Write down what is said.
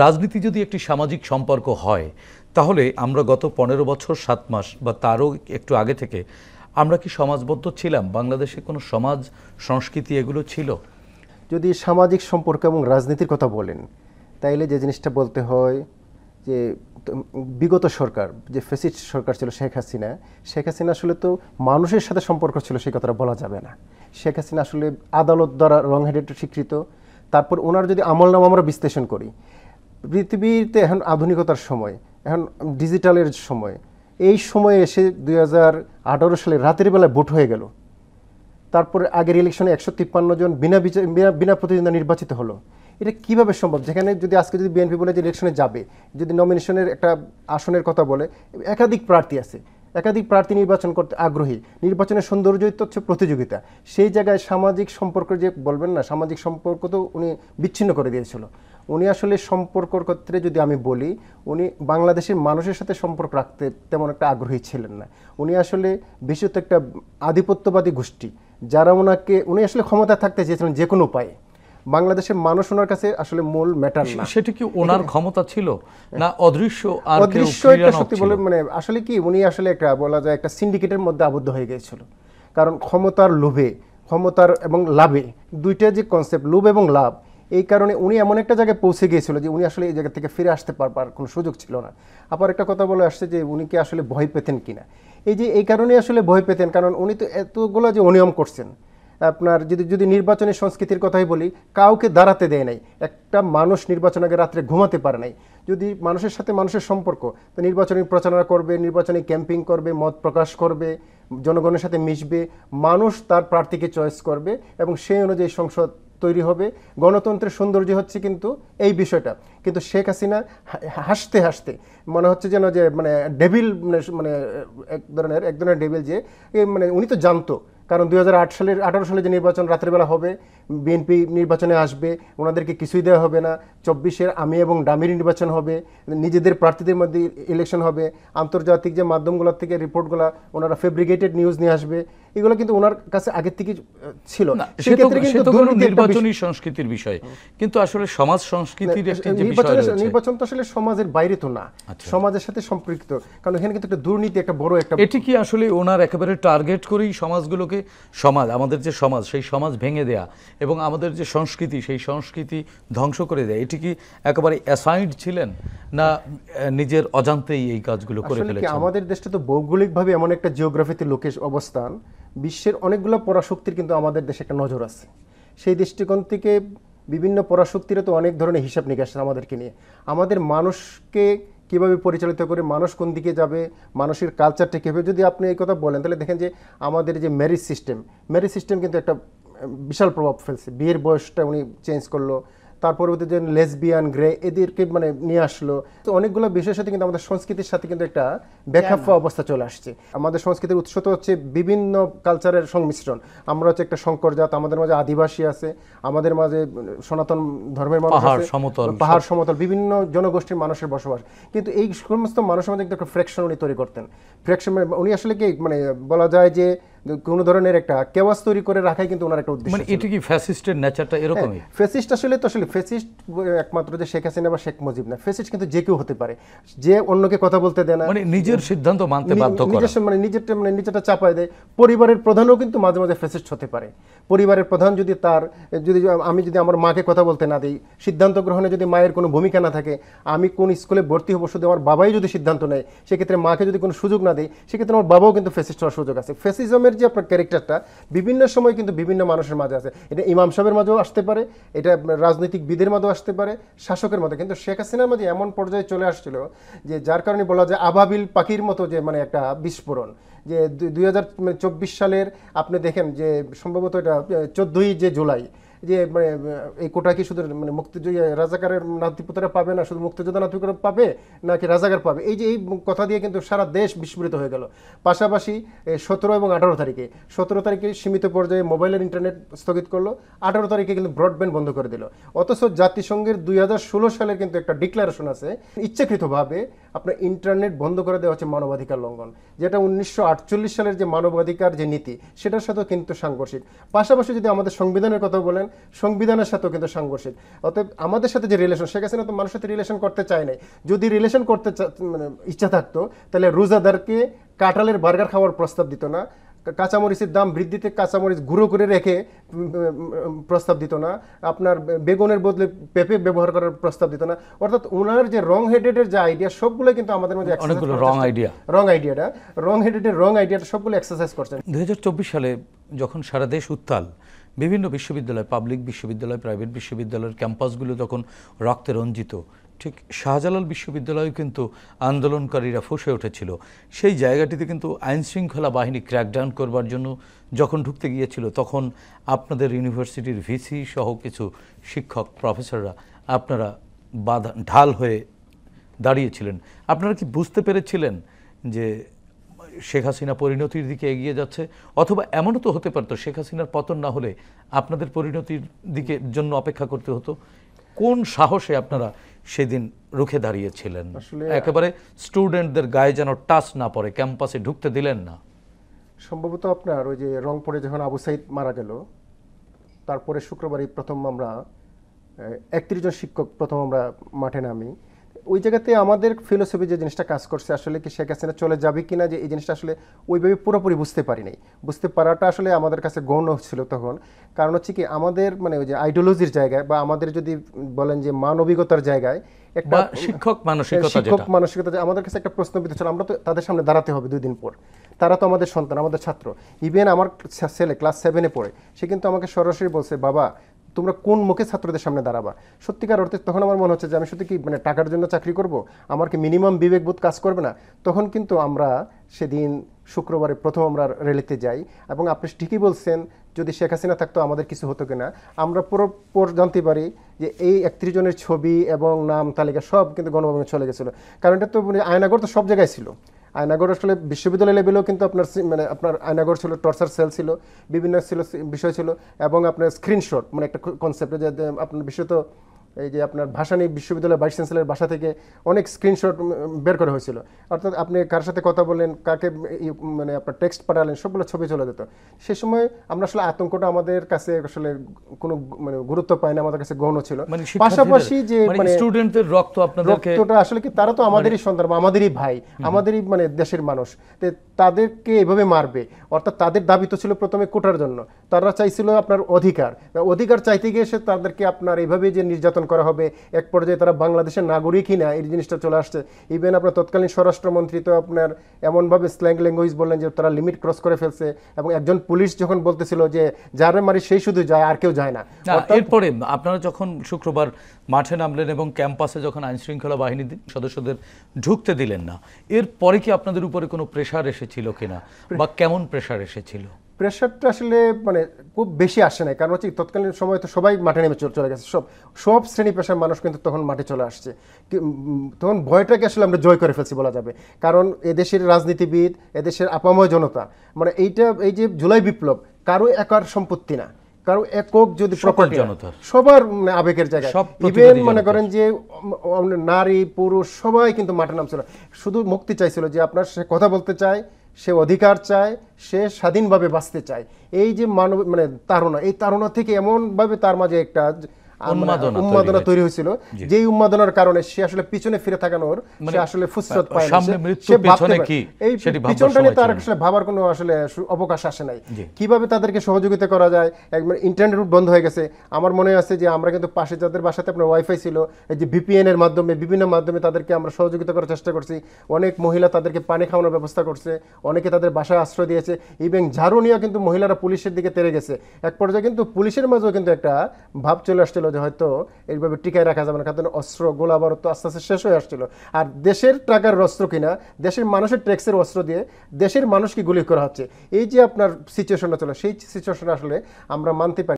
রাজনীতি যদি একটি সামাজিক সম্পর্ক হয় তাহলে আমরা গত 15 বছর 7 মাস বা তারও একটু আগে থেকে আমরা কি সমাজবদ্ধ ছিলাম? বাংলাদেশে কোনো সমাজ সংস্কৃতি এগুলো ছিল? যদি সামাজিক সম্পর্ক এবং রাজনীতির কথা বলেন তাইলে যে জিনিসটা বলতে হয় যে বিগত সরকার যে ফ্যাসিস্ট সরকার ছিল শেখ হাসিনা আসলে তো মানুষের সাথে সম্পর্ক ছিল সেই কথাটা বলা যাবে না। শেখ হাসিনা আসলে আদালত দ্বারা রং হেডেড স্বীকৃত। তারপর ওনার যদি আমলনামা আমরা বিশ্লেষণ করি, পৃথিবীতে এখন আধুনিকতার সময়, এখন ডিজিটালের সময়, এই সময়ে এসে 2018 সালে রাতের বেলায় ভোট হয়ে গেল। তারপরে আগের ইলেকশনে 153 জন বিনা প্রতিদ্বন্দ্বিতা নির্বাচিত হলো। এটা কিভাবে সম্ভব? যেখানে যদি আজকে যদি বিএনপি বলে যে ইলেকশনে যাবে, যদি নমিনেশনের একটা আসনের কথা বলে, একাধিক প্রার্থী আছে, একাধিক প্রার্থী নির্বাচন করতে আগ্রহী। নির্বাচনের সৌন্দর্যই তো হচ্ছে প্রতিযোগিতা। সেই জায়গায় সামাজিক সম্পর্ক যে বলবেন না, সামাজিক সম্পর্ক তো উনি বিচ্ছিন্ন করে দিয়েছিল। উনি আসলে সম্পর্কর ক্ষেত্রে যদি আমি বলি, উনি বাংলাদেশের মানুষের সাথে সম্পর্ক রাখতে তেমন একটা আগ্রহী ছিলেন না। উনি আসলে বিশেষত একটা আধিপত্যবাদী গোষ্ঠী, যারা উনি আসলে ক্ষমতা থাকতে চেয়েছিলেন যে কোনো উপায়ে। বাংলাদেশের মানুষ ওনার কাছে আসলে মূল ম্যাটার না। সেটা কি ওনার ক্ষমতা ছিল না অদৃশ্য আর কেউ অদৃশ্য একটা শক্তি বলে আসলে কি উনি আসলে একটা বলা যায় একটা সিন্ডিকেটের মধ্যে আবদ্ধ হয়ে গিয়েছিল। কারণ ক্ষমতার লোভে, ক্ষমতার এবং লাভে, দুইটা যে কনসেপ্ট, লোভ এবং লাভ, এই কারণে উনি এমন একটা জায়গায় পৌঁছে গিয়েছিল যে উনি আসলে এই জায়গা থেকে ফিরে আসতে পারবার কোনো সুযোগ ছিল না। আবার একটা কথা বলে আসছে যে উনি কি আসলে ভয় পেতেন কিনা। এই কারণে আসলে ভয় পেতেন, কারণ উনি তো এতগুলো যে অনিয়ম করছেন। আপনার যদি নির্বাচনের সংস্কৃতির কথাই বলি, কাউকে দাঁড়াতে দেয় নাই, একটা মানুষ নির্বাচন আগে রাত্রে ঘুমাতে পারে নাই। যদি মানুষের সাথে মানুষের সম্পর্ক, তো নির্বাচনী প্রচারণা করবে, নির্বাচনী ক্যাম্পিং করবে, মত প্রকাশ করবে, জনগণের সাথে মিশবে, মানুষ তার প্রার্থীকে চয়েস করবে এবং সেই অনুযায়ী সংসদ তৈরি হবে। গণতন্ত্রের সৌন্দর্য হচ্ছে কিন্তু এই বিষয়টা। কিন্তু শেখ হাসিনা হাসতে হাসতে মনে হচ্ছে যেন যে ডেভিল, এক ধরনের ডেভিল, যে উনি তো জানতো, কারণ 2018 সালে যে নির্বাচন রাত্রেবেলা হবে, বিএনপি নির্বাচনে আসবে, ওনাদেরকে কিছুই দেওয়া হবে না। 24-এর আমি এবং ডামির নির্বাচন হবে, নিজেদের প্রার্থীদের মধ্যে ইলেকশন হবে, আন্তর্জাতিক যে মাধ্যমগুলোর থেকে রিপোর্টগুলো ওনারা ফেব্রিকেটেড নিউজ নিয়ে আসবে, এগুলো কিন্তু ওনার কাছে আগের থেকে ছিল না। সেক্ষেত্রে কিন্তু নির্বাচনী সংস্কৃতির বিষয়, কিন্তু আসলে সমাজ সংস্কৃতির একটি বিষয় রয়েছে। নির্বাচন তো আসলে সমাজের বাইরে তো না, সমাজের সাথে সম্পৃক্ত, কারণ এখানে কিন্তু একটা দুর্নীতি, একটা বড় একটা। এটি কি আসলে ওনার একেবারে টার্গেট করেই সমাজগুলোকে, আমাদের যে সমাজ, সেই সমাজ ভেঙে দেয়া এবং আমাদের যে সংস্কৃতি, সেই সংস্কৃতি ধ্বংস করে দেয়া, এটি কি একেবারে অ্যাসাইড ছিলেন না নিজের অজান্তেই এই কাজগুলো করে ফেলেছেন? আমাদের দেশটা তো ভৌগোলিকভাবে এমন একটা জিওগ্রাফিতে লোকের অবস্থান, বিশ্বের অনেকগুলো পরাশক্তির কিন্তু আমাদের দেশে একটা নজর আছে। সেই দৃষ্টিকোণ থেকে বিভিন্ন পরাশক্তিরও তো অনেক ধরনের হিসাব নিকাশ আমাদেরকে নিয়ে। আমাদের মানুষকে কীভাবে পরিচালিত করে, মানুষ কোন দিকে যাবে, মানুষের কালচারটা কীভাবে, যদি আপনি এই কথা বলেন তাহলে দেখেন যে আমাদের যে ম্যারেজ সিস্টেম কিন্তু একটা বিশাল প্রভাব ফেলছে। বিয়ের বয়সটা উনি চেঞ্জ করলো, তার পরবর্তীতে লেসবিয়ান, গ্রে, এদেরকে নিয়ে আসলো। তো অনেকগুলো বিষয়ের সাথে কিন্তু আমাদের সংস্কৃতির সাথে কিন্তু একটা ব্যাখ্যাপ্য অবস্থা চলে আসছে। আমাদের সংস্কৃতির উৎস তো হচ্ছে বিভিন্ন কালচারের সংমিশ্রণ। আমরা হচ্ছে একটা সংকর জাত, আমাদের মাঝে আদিবাসী আছে, আমাদের মাঝে সনাতন ধর্মের মানুষ আছে, পাহাড় সমতল, বিভিন্ন জনগোষ্ঠীর মানুষের বসবাস। কিন্তু এই সমস্ত মানুষের মধ্যে একটা ফ্র্যাকশন উনি তৈরি করতেন। ফ্র্যাকশন উনি আসলে কি বলা যায় যে কোনো ধরনের একটা কেওয়াস তৈরি করে রাখাই কিন্তু ওনার একটা উদ্দেশ্য। এটা কি ফ্যাসিস্টের নেচারটা এরকমই? ফ্যাসিস্ট আসলে ফ্যাসিস্ট একমাত্র যে শেখ হাসিনা বা শেখ মুজিব না, ফ্যাসিস্ট কিন্তু যে কেউ হতে পারে, যে অন্যকে কথা বলতে দেয় না, নিজের সিদ্ধান্ত মানতে বাধ্য করা, নিজেরটা চাপায় দেয়। পরিবারের প্রধানও কিন্তু মাঝে মাঝে ফ্যাসিস্ট হতে পারে। পরিবারের প্রধান যদি আমি যদি আমার মাকে কথা বলতে না দিই, সিদ্ধান্ত গ্রহণে যদি মায়ের কোনো ভূমিকা না থাকে, আমি কোন স্কুলে ভর্তি হবো শুধু আমার বাবাই যদি সিদ্ধান্ত নেয়, সেক্ষেত্রে মাকে যদি কোনো সুযোগ না দেয়, সেক্ষেত্রে আমার বাবাও কিন্তু ফ্যাসিস্ট হওয়ার সুযোগ আছে। ফ্যাসিজমের যে আপনার ক্যারেক্টারটা বিভিন্ন সময় কিন্তু বিভিন্ন মানুষের মাঝে আছে। এটা ইমাম সাহেবের মাঝেও আসতে পারে, এটা রাজনৈতিকবিদের মাঝেও আসতে পারে, শাসকের মধ্যে। কিন্তু শেখ হাসিনার মাঝে এমন পর্যায়ে চলে আসছিল যে যার কারণে বলা যায় আবাবিল পাখির মতো যে একটা বিস্ফোরণ। যে 2024 সালের আপনি দেখেন যে সম্ভবত এটা 14ই যে জুলাই, যে এই কোটা কি শুধু মুক্তিযোদ্ধা রাজাকারের নাতিপুতরা পাবে না, শুধু মুক্তিযোদ্ধা নাতিপুতরা পাবে নাকি রাজাকার পাবে, এই কথা দিয়ে কিন্তু সারা দেশ বিস্মৃত হয়ে গেল। পাশাপাশি 17 এবং 18 তারিখে 17 তারিখে সীমিত পর্যায়ে মোবাইলের ইন্টারনেট স্থগিত করলো, 18 তারিখে কিন্তু ব্রডব্যান্ড বন্ধ করে দিল। অথচ জাতিসংঘের 2016 সালের কিন্তু একটা ডিক্লারেশন আছে, ইচ্ছাকৃতভাবে আপনার ইন্টারনেট বন্ধ করে দেওয়া হচ্ছে মানবাধিকার লঙ্ঘন, যেটা 1948 সালের যে মানবাধিকার যে নীতি সেটার সাথেও কিন্তু সাংঘর্ষিক। পাশাপাশি যদি আমাদের সংবিধানের কথা বলেন, সংবিধানের সাথেও কিন্তু সাংঘর্ষিক। অতএব আমাদের সাথে যে রিলেশন, শেখ হাসিনা তো মানুষের সাথে রিলেশন করতে চায় নাই। যদি রিলেশন করতে মানে ইচ্ছা থাকতো তাহলে রোজাদারকে কাঁঠালের বার্গার খাওয়ার প্রস্তাব দিত না, কাঁচামরিচের দাম বৃদ্ধিতে কাঁচামরিচ গুঁড়ো করে রেখে প্রস্তাব দিত না, আপনার বেগুনের বদলে পেঁপে ব্যবহার করার প্রস্তাব দিত না। অর্থাৎ ওনার যে রং হেডেডের যে আইডিয়া সবগুলো কিন্তু আমাদের মধ্যে অনেকগুলো রং আইডিয়া, রং হেডেডের রং আইডিয়াটা সবগুলো এক্সারসাইজ করছেন। 2024 সালে যখন সারা দেশ উত্তাল, বিভিন্ন বিশ্ববিদ্যালয়, পাবলিক বিশ্ববিদ্যালয়, প্রাইভেট বিশ্ববিদ্যালয়ের ক্যাম্পাসগুলো তখন রক্তে রঞ্জিত, ঠিক শাহজালাল বিশ্ববিদ্যালয়েও কিন্তু আন্দোলনকারীরা ফুঁসে উঠেছিল। সেই জায়গাটিতে কিন্তু আইনশৃঙ্খলা বাহিনী ক্র্যাকডাউন করবার জন্য যখন ঢুকতে গিয়েছিল, তখন আপনাদের ইউনিভার্সিটির ভিসি সহ কিছু শিক্ষক প্রফেসররা আপনারা বাধা ঢাল হয়ে দাঁড়িয়েছিলেন। আপনারা কি বুঝতে পেরেছিলেন যে শেখ হাসিনা পরিণতির দিকে এগিয়ে যাচ্ছে? অথবা এমনও তো হতে পারতো শেখ হাসিনার পতন না হলে আপনাদের পরিণতির দিকে জন্য অপেক্ষা করতে হতো। কোন সাহসে আপনারা সেদিন রুখে দাঁড়িয়েছিলেন? একেবারে স্টুডেন্টদের গায়ে যেন টাচ না পড়ে, ক্যাম্পাসে ঢুকতে দিলেন না। সম্ভবত আপনার ওই যে রংপুরে যখন আবু সাইদ মারা গেল, তারপরে শুক্রবারই প্রথম আমরা 31 জন শিক্ষক প্রথম আমরা মাঠে নামি। ওই জায়গাতে আমাদের ফিলোসফি যে জিনিসটা কাজ করছে, আসলে কি শেখ হাসিনা চলে যাবে কিনা, যে এই জিনিসটা আসলে ওইভাবে পুরোপুরি বুঝতে পারি নাই। বুঝতে পারাটা আসলে আমাদের কাছে গৌণ ছিল তখন। কারণ হচ্ছে কি, আমাদের মানে ওই যে আইডিওলজির জায়গায় বা আমাদের যদি বলেন যে মানবিকতার জায়গায় একটা শিক্ষক মানসিকতা, আমাদের কাছে একটা প্রশ্নবিদ্ধ ছিল। আমরা তো তাদের সামনে দাঁড়াতে হবে 2 দিন পর, তারা তো আমাদের সন্তান, আমাদের ছাত্র। ইভেন আমার ছেলে ক্লাস 7-এ পড়ে, সে কিন্তু আমাকে সরাসরি বলছে, বাবা তোমরা কোন মুখে ছাত্রদের সামনে দাঁড়াবা? সত্যিকার অর্থে তখন আমার মনে হচ্ছে যে আমি সত্যি কি মানে টাকার জন্য চাকরি করব, আমার কি মিনিমাম বিবেকবোধ কাজ করবে না? তখন কিন্তু আমরা সেদিন শুক্রবারে প্রথম আমরা র্যালিতে যাই। এবং আপনি ঠিকই বলছেন, যদি শেখ হাসিনা থাকতো আমাদের কিছু হতো কিনা। আমরা পুরো জানতে পারি যে এই 31 জনের ছবি এবং নাম তালিকা সব কিন্তু গণভবনে চলে গেছিলো। কারণ এটা তো আয়নাগর তো সব জায়গায় ছিল। আয়নাগর আসলে বিশ্ববিদ্যালয় লেভেলেও কিন্তু আপনার আয়নাগর ছিল, টর্চার সেল ছিল, বিভিন্ন বিষয় ছিল, এবং আপনার স্ক্রিনশট মানে একটা কনসেপ্ট যে আপনার বিষয় তো এই যে আপনার ভাসানী বিশ্ববিদ্যালয়ের ভাইস চ্যান্সেলরের বাসা থেকে অনেক স্ক্রিনশট বের করা হয়েছিল। অর্থাৎ আপনি কার সাথে কথা বললেন, কাকে মানে আপনার টেক্সট পাঠালেন, সবগুলো ছবি চলে যেত। সে সময় আমরা আসলে আতঙ্কটা আমাদের কাছে আসলে কোনো মানে গুরুত্ব পায় না, আমাদের কাছে গৌণ ছিল। পাশাপাশি যে মানে স্টুডেন্টদের রক্তটা আসলে কি, তারা তো আমাদেরই সন্তান, আমাদেরই ভাই, আমাদেরই মানে দেশের মানুষ। তাদেরকে এভাবে মারবে, অর্থাৎ তাদের দাবি তো ছিল প্রথমে কোটার জন্য, তারা চাইছিল আপনার অধিকার চাইতে গিয়ে সে তাদেরকে আপনার এইভাবে যে নির্যাতন করা হবে, এক পর্যায়ে তারা বাংলাদেশের নাগরিকই না, এই জিনিসটা চলে আসছে। ইভেন আপনার তৎকালীন স্বরাষ্ট্রমন্ত্রী তো আপনার এমনভাবে স্ল্যাং ল্যাঙ্গুয়েজ বললেন যে তারা লিমিট ক্রস করে ফেলছে। এবং একজন পুলিশ যখন বলতেছিল যে যারে মারি সেই শুধু যায়, আর কেউ যায় না। এরপরে আপনারা যখন শুক্রবার মাঠে নামলেন এবং ক্যাম্পাসে যখন আইনশৃঙ্খলা বাহিনী সদস্যদের ঢুকতে দিলেন না, এরপরে কি আপনাদের উপরে কোনো প্রেশার এসেছিল কিনা, বা কেমন প্রেশার এসেছিল? প্রেশারটা আসলে মানে খুব বেশি আসে নাই, কারণ হচ্ছে তৎকালীন সময় তো সবাই মাঠে নেমে চলে গেছে, সব শ্রেণী পেশার মানুষ কিন্তু তখন মাঠে চলে আসছে। তখন ভয়টাকে আসলে আমরা জয় করে ফেলছি বলা যাবে। কারণ এদেশের রাজনীতিবিদ, এদেশের আপাময় জনতা, মানে এই যে জুলাই বিপ্লব কারো একার সম্পত্তি না, কারো একক যদি প্রপার্টি, সবার আবেগের জায়গায়। ইভেন মনে করেন যে নারী পুরুষ সবাই কিন্তু মাঠে নামছিল, শুধু মুক্তি চাইছিল, যে আপনার সে কথা বলতে চায়, সে অধিকার চায়, সে স্বাধীনভাবে বাঁচতে চায়। এই যে মানে তাড়না, এই তাড়না থেকে এমনভাবে তার মাঝে একটা উন্মাদনা তৈরি হয়েছিল, যেই উন্মাদনার কারণে সে আসলে পিছনে ফিরে তাকানোর সে আসলে ফুসরত পায় না। এই পিছনটা নিয়ে তার আসলে ভাবার কোনো আসলে অবকাশ আসে নাই। কিভাবে তাদেরকে সহযোগিতা করা যায়, একবার ইন্টারনেট বন্ধ হয়ে গেছে। আমার মনে আছে যে আমরা কিন্তু পাশে যাদের বাসাতে আপনার ওয়াইফাই ছিল, এই যে VPN এর মাধ্যমে বিভিন্ন মাধ্যমে তাদেরকে আমরা সহযোগিতা করার চেষ্টা করছি। অনেক মহিলা তাদেরকে পানি খাওয়ানোর ব্যবস্থা করছে, অনেকে তাদের বাসায় আশ্রয় দিয়েছে। ইভেন ঝাড়ু নিয়েও কিন্তু মহিলারা পুলিশের দিকে তেড়ে গেছে। এক পর্যায়ে কিন্তু পুলিশের মাঝেও কিন্তু একটা ভাব চলে আসছিল যে হয়তো এইভাবে টিকায় রাখা যাবে না, কারণ অস্ত্র গোলা বারুদ তো আস্তে আস্তে শেষ হয়ে আসছিল। আর দেশের টাকার অস্ত্র কিনা, দেশের মানুষের ট্যাক্সের অস্ত্র দিয়ে দেশের মানুষকে গুলি করা হচ্ছে, এই যে আপনার সিচুয়েশনটা চলে, সেই সিচুয়েশনটা আসলে আমরা মানতে পারি।